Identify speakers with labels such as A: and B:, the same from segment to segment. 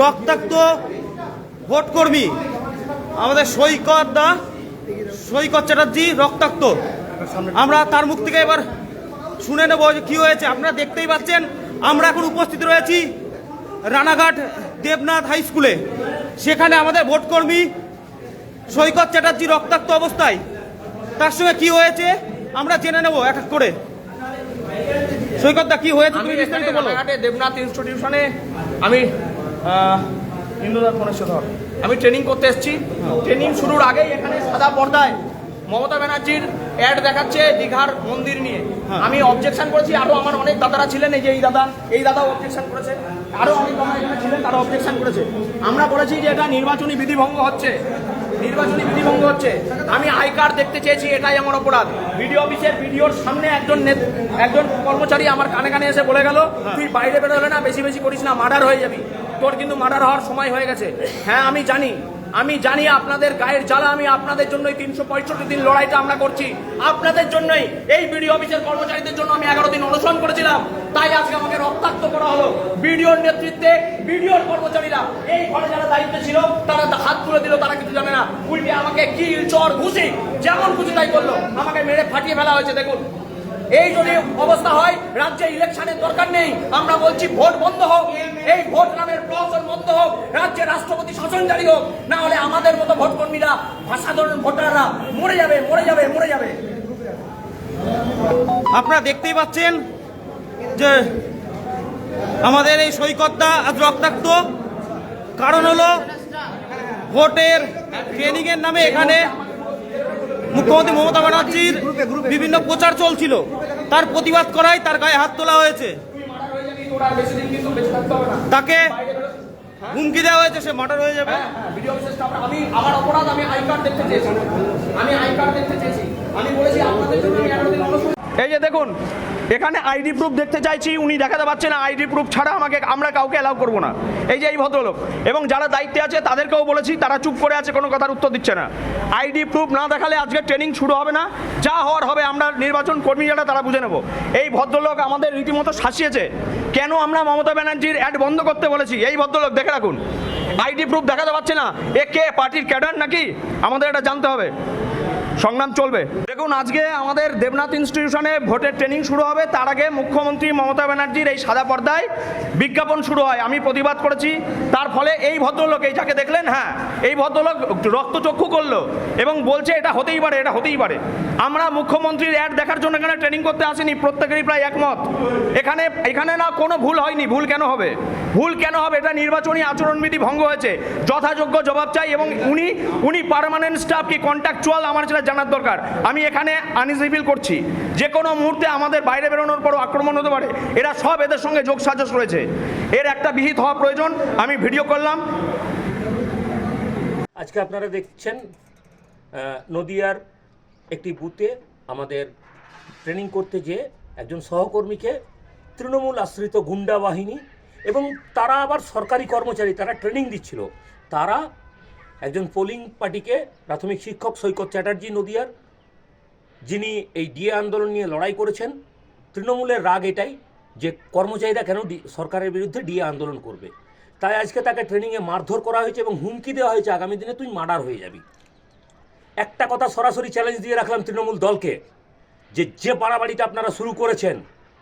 A: রক্তাক্ত ভোটকর্মী আমাদের সৈকত চ্যাটার্জি রক্তাক্ত। আমরা তার মুখ থেকে এবার শুনে নেব যে কী হয়েছে। আপনারা দেখতেই পাচ্ছেন আমরা এখন উপস্থিত রয়েছি রানাঘাট দেবনাথ হাই স্কুলে। সেখানে আমাদের ভোটকর্মী সৈকত চ্যাটার্জি রক্তাক্ত অবস্থায়, তার সঙ্গে কি হয়েছে আমরা জেনে নেব এক এক করে। সৈকত দা, কি হয়েছে তুমি বিস্তারিত বলো।
B: রানাঘাটে দেবনাথ ইনস্টিটিউশনে আমি আমি ট্রেনিং করতে এসেছি। ট্রেনিং শুরুর আগেই এখানে সাদা পর্দায় মমতা ব্যানার্জির অ্যাড দেখাচ্ছে দীঘার মন্দির নিয়ে। আমি অবজেকশন করেছি, আরো আমার অনেক দাদারা ছিলেন, এই যে এই দাদাও অবজেকশন করেছে, আরো অনেক দাদা এখানে ছিলেন তারা অবজেকশন করেছে। আমরা বলেছি যে এটা নির্বাচনী বিধিভঙ্গ হচ্ছে, আমি আই কার্ড দেখতে চেয়েছি, এটাই আমার অপরাধ। বিডিও অফিসের বিডিওর সামনে একজন কর্মচারী আমার কানে কানে এসে বলে গেল, তুই বাইরে বেরোলে না, বেশি বেশি করিস না, মার্ডার হয়ে যাবি, তোর কিন্তু মার্ডার হওয়ার সময় হয়ে গেছে। হ্যাঁ আমি জানি আপনাদের গায়ের জ্বালা, আমি আপনাদের জন্যই 365 দিন লড়াইটা আমরা করছি, আপনাদের জন্যই। এই বিডিও অফিসের কর্মচারীদের জন্য আমি 11 দিন অনশন করেছিলাম, তাই আজকে আমাকে রক্তাক্ত করা হলো। বিডিওর নেতৃত্বে বিডিওর কর্মচারীরা এই ঘরে যারা দায়িত্বে ছিল তারা হাত তুলে দিল, তারা কিছু জানে না, উল্টে আমাকে কিল চর ঘুষি যেমন খুশি তাই করলো, আমাকে মেরে ফাটিয়ে ফেলা হয়েছে। দেখুন, এই যদি অবস্থা হয় রাজ্যে ইলেকশনের দরকার নেই। আমরা বলছি ভোট বন্ধ হোক, এই ভোট নামের প্রহসন বন্ধ হোক, রাজ্যে রাষ্ট্রপতি শাসন জারি হোক, না হলে আমাদের মতো ভোটকর্মীরা, সাধারণ ভোটাররা মরে যাবে।
A: আপনারা দেখতেই পাচ্ছেন যে আমাদের এই সৈকতটা আজ রক্তাক্ত। কারণ হলো ভোটের ট্রেনিং এর নামে এখানে মুখ্যমন্ত্রী মমতা ব্যানার্জির বিভিন্ন প্রচার চলছিল, তার প্রতিবাদ করায় তার গায়ে হাত তোলা হয়েছে, তাকে হুমকি দেওয়া হয়েছে, সে মার্ডার হয়ে যাবে।
B: আমার অপরাধ, আমি আই কার্ড দেখতে চেয়েছি, আমি বলেছি আপনাদের জন্য আমি 11 দিন অনশন। এই যে দেখুন, এখানে আইডি প্রুফ দেখতে চাইছি, উনি দেখাতে পারছেন না, আইডি প্রুফ ছাড়া আমরা কাউকে অ্যালাউ করবো না। এই যে এই ভদ্রলোক এবং যারা দায়িত্বে আছে তাদেরকেও বলেছি, তারা চুপ করে আছে, কোনো কথার উত্তর দিচ্ছে না। আইডি প্রুফ না দেখালে আজকে ট্রেনিং শুরু হবে না, যা হওয়ার হবে আমরা নির্বাচন কর্মী যারা তারা বুঝে নেব। এই ভদ্রলোক আমাদের রীতিমতো শাসিয়েছে। কেন আমরা মমতা ব্যানার্জির অ্যাড বন্ধ করতে বলেছি, এই ভদ্রলোক দেখে রাখুন, আইডি প্রুফ দেখাতে পারছে না, এ কে পার্টির ক্যাডার নাকি, আমাদের এটা জানতে হবে, সংগ্রাম চলবে। দেখুন, আজকে আমাদের দেবনাথ ইনস্টিটিউশনে ভোটের ট্রেনিং শুরু হবে, তার আগে মুখ্যমন্ত্রী মমতা ব্যানার্জির এই সাদা পর্দায় বিজ্ঞাপন শুরু হয়। আমি প্রতিবাদ করেছি, তার ফলে এই ভদ্রলোক, এই যাকে দেখলেন, হ্যাঁ এই ভদ্রলোক রক্তচক্ষু করলো এবং বলছে এটা হতেই পারে। আমরা মুখ্যমন্ত্রীর অ্যাড দেখার জন্য এখানে ট্রেনিং করতে আসিনি, প্রত্যেকেরই প্রায় একমত। এখানে না কোনো ভুল হয়নি, ভুল কেন হবে, এটা নির্বাচনী আচরণবিধি ভঙ্গ হয়েছে, যথাযোগ্য জবাব চাই। এবং উনি পার্মানেন্ট স্টাফ কি কন্ট্রাকচুয়াল, আমার সেটা জানার দরকার। আমি এখানে আনইজি ফিল করছি, যে কোনো মুহূর্তে আমাদের বাইরে বেরোনোর পরও আক্রমণ হতে পারে, এরা সব এদের সঙ্গে যোগসাজশ রয়েছে, এর একটা বিহিত হওয়া প্রয়োজন। আমি ভিডিও করলাম।
C: আজকে আপনারা দেখছেন নদিয়ার একটি বুথে আমাদের ট্রেনিং করতে গিয়ে একজন সহকর্মীকে তৃণমূল আশ্রিত গুন্ডা বাহিনী এবং তারা আবার সরকারি কর্মচারী, তারা ট্রেনিং দিচ্ছিল, তারা একজন পোলিং পার্টিকে, প্রাথমিক শিক্ষক সৈকত চ্যাটার্জি নদিয়ার, যিনি এই ডিএ আন্দোলন নিয়ে লড়াই করেছেন। তৃণমূলের রাগ এটাই যে কর্মচারীরা কেন সরকারের বিরুদ্ধে ডিএ আন্দোলন করবে, তাই আজকে তাকে ট্রেনিংয়ে মারধর করা হয়েছে এবং হুমকি দেওয়া হয়েছে আগামী দিনে তুই মার্ডার হয়ে যাবি। একটা কথা সরাসরি চ্যালেঞ্জ দিয়ে রাখলাম তৃণমূল দলকে, যে বাড়াবাড়িটা আপনারা শুরু করেছেন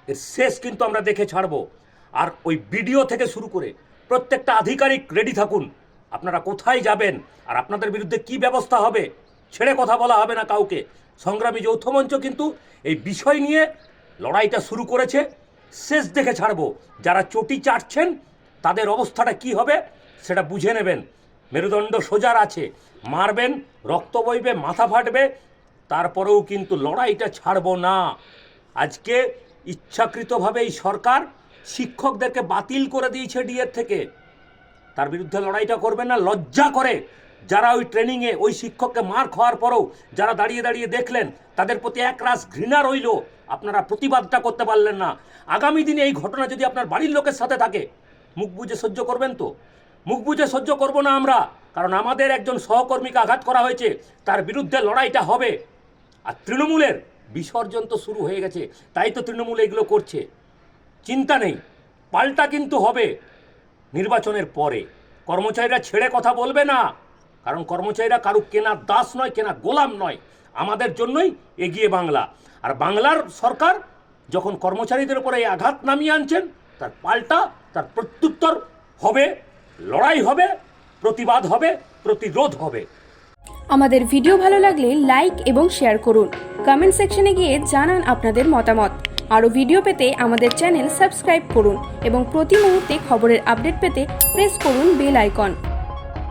C: এর শেষ কিন্তু আমরা দেখে ছাড়বো। আর ওই ভিডিও থেকে শুরু করে প্রত্যেকটা আধিকারিক রেডি থাকুন, আপনারা কোথায় যাবেন আর আপনাদের বিরুদ্ধে কি ব্যবস্থা হবে, ছেড়ে কথা বলা হবে না কাউকে। সংগ্রামী যৌথ মঞ্চ কিন্তু এই বিষয় নিয়ে লড়াইটা শুরু করেছে, শেষ দেখে ছাড়বো। যারা চটি চাটছেন তাদের অবস্থাটা কি হবে সেটা বুঝে নেবেন। মেরুদণ্ড সোজার আছে, মারবেন, রক্ত বইবে, মাথা ফাটবে, তারপরেও কিন্তু লড়াইটা ছাড়বো না। আজকে ইচ্ছাকৃতভাবে এই সরকার শিক্ষকদেরকে বাতিল করে দিয়েছে ডিএর থেকে, তার বিরুদ্ধে লড়াইটা করবেন না। লজ্জা করে যারা ওই ট্রেনিংয়ে ওই শিক্ষককে মার খাওয়ার পরেও যারা দাঁড়িয়ে দেখলেন, তাদের প্রতি একরাশ ঘৃণা রইল, আপনারা প্রতিবাদটা করতে পারলেন না। আগামী দিনে এই ঘটনা যদি আপনার বাড়ির লোকের সাথে থাকে, মুখ বুজে সহ্য করবেন তো? মুখ বুজে সহ্য করব না আমরা, কারণ আমাদের একজন সহকর্মীকে আঘাত করা হয়েছে, তার বিরুদ্ধে লড়াইটা হবে। আর তৃণমূলের বিসর্জন তো শুরু হয়ে গেছে, তাই তো তৃণমূল এগুলো করছে। চিন্তা নেই, পাল্টা কিন্তু হবে। নির্বাচনের পরে কর্মচারীরা ছেড়ে কথা বলবে না, কারণ কর্মচারীরা কারো কেনা দাস নয়, কেনা গোলাম নয়, আমাদের জন্যই এগিয়ে বাংলা। আর বাংলার সরকার যখন কর্মচারীদের উপরে এই আঘাত নামিয়ে আনছেন, তার পাল্টা তার প্রত্যুত্তর হবে, লড়াই হবে, প্রতিবাদ হবে, প্রতিরোধ হবে।
D: আমাদের ভিডিও ভালো লাগলে লাইক এবং শেয়ার করুন। কমেন্ট সেকশনে গিয়ে জানান আপনাদের মতামত। আরও ভিডিও পেতে আমাদের চ্যানেল সাবস্ক্রাইব করুন এবং প্রতি মুহূর্তে খবরের আপডেট পেতে প্রেস করুন বেল আইকন।